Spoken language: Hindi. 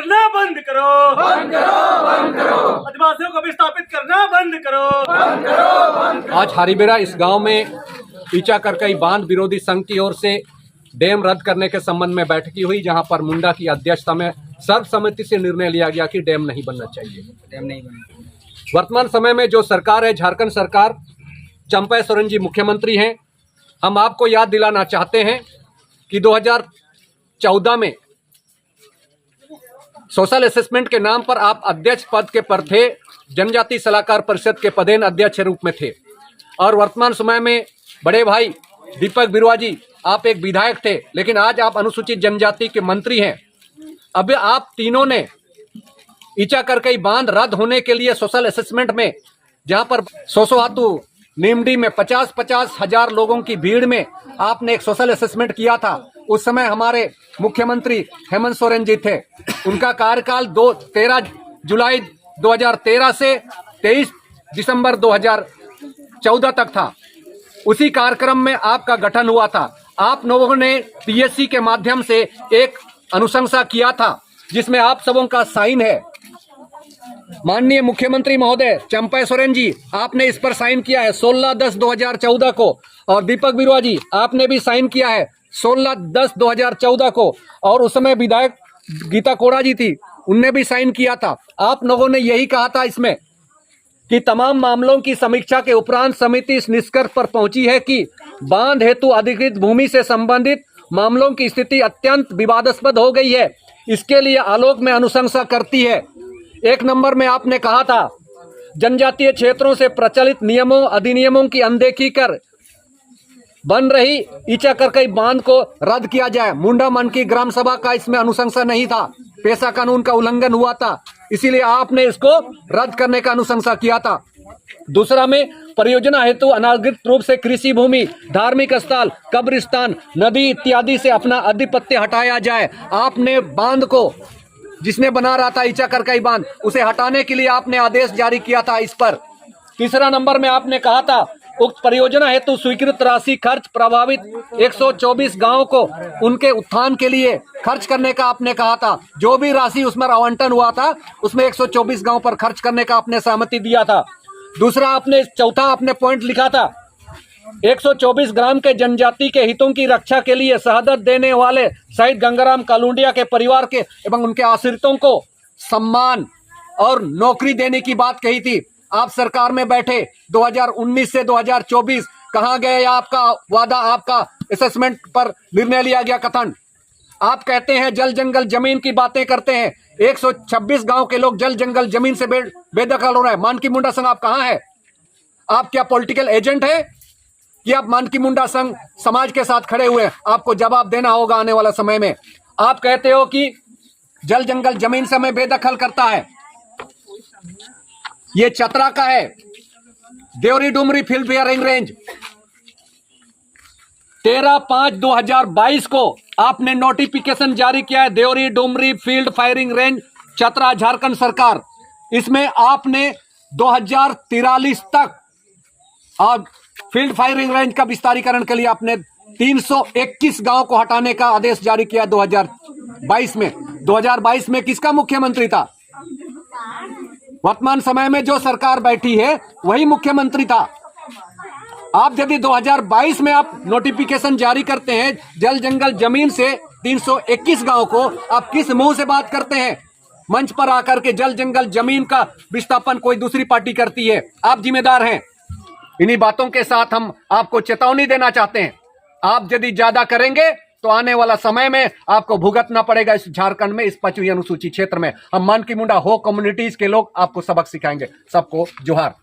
करना बंद करो, बंद करो, बंद करो। आदिवासियों को विस्थापित करना बंद करो, बंद करो, बंद करो। आज हरिबेरा इस गांव में ईचा करकई बांध विरोधी संघ की ओर से डैम रद्द करने के संबंध में बैठकी हुई, जहां पर मुंडा की अध्यक्षता में सर्वसम्मति से निर्णय लिया गया कि डैम नहीं बनना चाहिए। डैम नहीं बनना। वर्तमान समय में जो सरकार है, झारखंड सरकार, चंपा सोरेन जी मुख्यमंत्री हैं। हम आपको याद दिलाना चाहते हैं कि 2014 में सोशल असेसमेंट के नाम पर आप अध्यक्ष पद के पर थे, जनजाति सलाहकार परिषद के पदेन अध्यक्ष रूप में थे। और वर्तमान समय में बड़े भाई दीपक बिरुआ जी, आप एक विधायक थे, लेकिन आज आप अनुसूचित जनजाति के मंत्री हैं। अब आप तीनों ने ईचा करकई बांध रद्द होने के लिए सोशल असेसमेंट में, जहां पर सोसोहातू नीमडी में 50-50 हजार लोगों की भीड़ में आपने एक सोशल असेसमेंट किया था। उस समय हमारे मुख्यमंत्री हेमंत सोरेन जी थे। उनका कार्यकाल 13 जुलाई 2013 से 23 दिसंबर 2014 तक था। उसी कार्यक्रम में आपका गठन हुआ था। आप लोगों ने पीएससी के माध्यम से एक अनुशंसा किया था, जिसमें आप सबों का साइन है। माननीय मुख्यमंत्री महोदय चंपा सोरेन जी, आपने इस पर साइन किया है 16/10/2014 को, और दीपक बिरुआ जी, आपने भी साइन किया है 16/10/2014 को, और उस समय विधायक गीता कोड़ा जी थी, उनने भी साइन किया था। आप लोगों ने यही कहा था इसमें कि तमाम मामलों की समीक्षा के उपरांत समिति इस निष्कर्ष पर पहुंची है कि बांध हेतु अधिकृत भूमि से संबंधित मामलों की स्थिति अत्यंत विवादास्पद हो गई है। इसके लिए आलोक में अनुशंसा करती है। 1 नंबर में आपने कहा था, जनजातीय क्षेत्रों से प्रचलित नियमों अधिनियमों की अनदेखी कर बन रही ईचा करकई बांध को रद्द किया जाए। मुंडा मन की ग्राम सभा का इसमें अनुशंसा नहीं था, पेशा कानून का उल्लंघन हुआ था, इसीलिए आपने इसको रद्द करने का अनुशंसा किया था। दूसरा में, परियोजना हेतु अनाधिकृत रूप से कृषि भूमि, धार्मिक स्थल, कब्रिस्तान, नदी इत्यादि से अपना आधिपत्य हटाया जाए। आपने बांध को, जिसने बना रहा था ईचा करकई बांध, उसे हटाने के लिए आपने आदेश जारी किया था इस पर। तीसरा नंबर में आपने कहा था, उक्त परियोजना हेतु स्वीकृत राशि खर्च प्रभावित 124 गांवों को उनके उत्थान के लिए खर्च करने का आपने कहा था। जो भी राशि उसमें आवंटन हुआ था, उसमें 124 गांव पर खर्च करने का आपने सहमति दिया था। दूसरा, आपने चौथा आपने पॉइंट लिखा था, 124 ग्राम के जनजाति के हितों की रक्षा के लिए शहादत देने वाले शहीद गंगाराम कालुंडिया के परिवार के एवं उनके आश्रितों को सम्मान और नौकरी देने की बात कही थी। आप सरकार में बैठे 2019 से 2024, कहां गए आपका वादा, आपका असेसमेंट पर निर्णय लिया गया कथन? आप कहते हैं जल जंगल जमीन की बातें करते हैं, 126 गांव के लोग जल जंगल जमीन से बेदखल हो रहे हैं। मानकी मुंडा संघ आप कहां है? आप क्या पॉलिटिकल एजेंट है कि आप मानकी मुंडा संघ समाज के साथ खड़े हुए हैं? आपको जवाब देना होगा आने वाला समय में। आप कहते हो कि जल जंगल जमीन से हमें बेदखल करता है। ये चतरा का है, Deori Dumri field firing range. 13/5/2022 को आपने नोटिफिकेशन जारी किया है, Deori Dumri field firing range Chatra, Jharkhand सरकार। इसमें आपने 2043 तक और फील्ड फायरिंग रेंज का विस्तारीकरण के लिए आपने 321 गांव को हटाने का आदेश जारी किया 2022 में। 2022 में किसका मुख्यमंत्री था? वर्तमान समय में जो सरकार बैठी है वही मुख्यमंत्री था। आप यदि 2022 में आप नोटिफिकेशन जारी करते हैं जल जंगल जमीन से 321 गांव को, आप किस मुंह से बात करते हैं? मंच पर आकर के जल जंगल जमीन का विस्थापन कोई दूसरी पार्टी करती है, आप जिम्मेदार हैं। इन्हीं बातों के साथ हम आपको चेतावनी देना चाहते हैं, आप यदि ज्यादा करेंगे तो आने वाला समय में आपको भुगतना पड़ेगा। इस झारखंड में, इस 5वीं अनुसूचित क्षेत्र में हम मानकी मुंडा हो कम्युनिटीज के लोग आपको सबक सिखाएंगे। सबको जोहार।